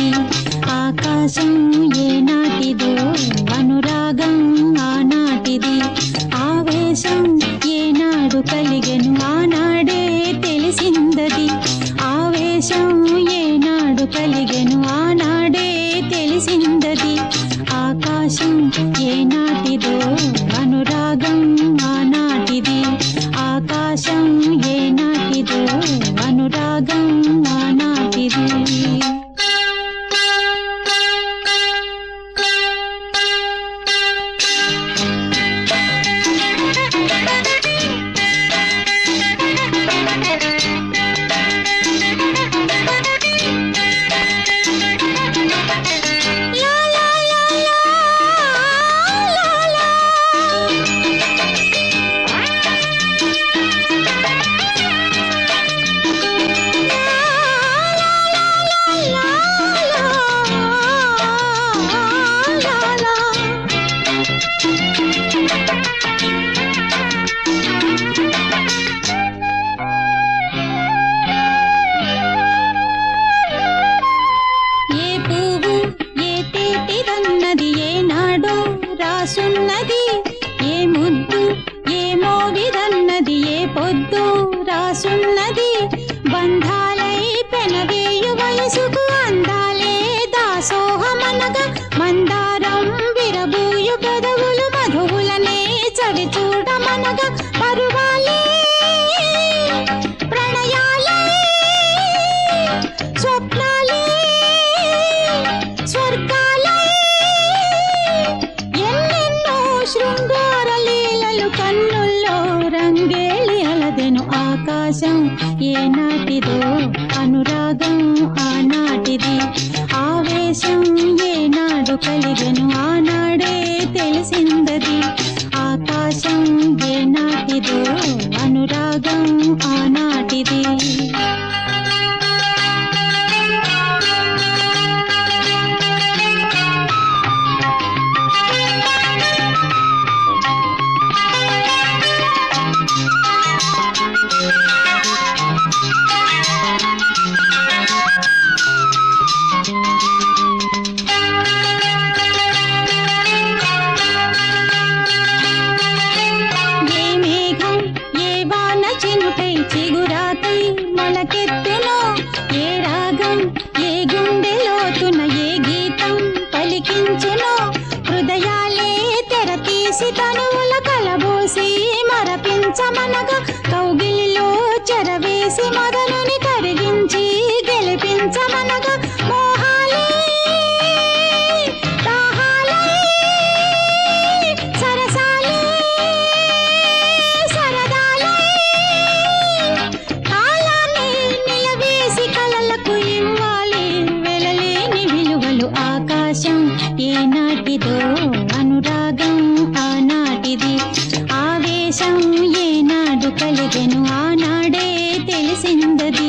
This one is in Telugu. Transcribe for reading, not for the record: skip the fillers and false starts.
తెలిసిందది. ఆకాశం ఏనాటిదో అనురాగం ఆనాటిది. ఆవేశం ఏనాడు కలిగెను ఆనాడే తెలిసిందది. ఆవేశం ఏనాడు కలిగెను ఆనాడే తెలిసిందది. ఆకాశం ఏనాటిదో అనురాగం ఆనాటిది. ఆకాశం ఏనాటిదో అనురాగం ఆనాటిది. రాసున్నది ఏ ముద్దు ఏ మోవిదన్నది ఏ పొద్దు రాసున్నది. బంధాలై పెనవేయు వయసుకు అందాలే దాసోహమనగా మందారం విరబూయు పెదవులు మధువులనే చవి చూడమనగా పరువాలే ప్రణయాలే స్వప్నాలే స్వర్గాలే శృంగార లీలలు కన్నుల్లో రంగేలి అలదెను. ఆకాశం ఏనాటిదో అనురాగం ఆనాటిది. ఆవేశం ఏనాడు కలిగెను ఆనాడే తెలిసిందది. ఆకాశం ఏనాటిదో అనురాగం ఆనాటిది. చిగురాకై మొలకెత్తునో ఏ రాగం ఏ గుండె లోతున ఏ గీతం పలికించునో. హృదయాలే తెర తీసి తనువుల కలబోసి మరపించమనగా కౌగిలిలో చెరవేసి మొదలుని కరిగించి గెలిపించమనగా మోహాలే దాహాలే సరసాలే సరదాలే కాలాన్ని నిలవేసి కలలకు ఇవ్వాలి వెలలేని విలువలు. ఆకాశం ఏనాటిదో అనురాగం ఆనాటిది. ఆవేశం ఏనాడు కలిగెను ఆనాడే తెలిసిందది.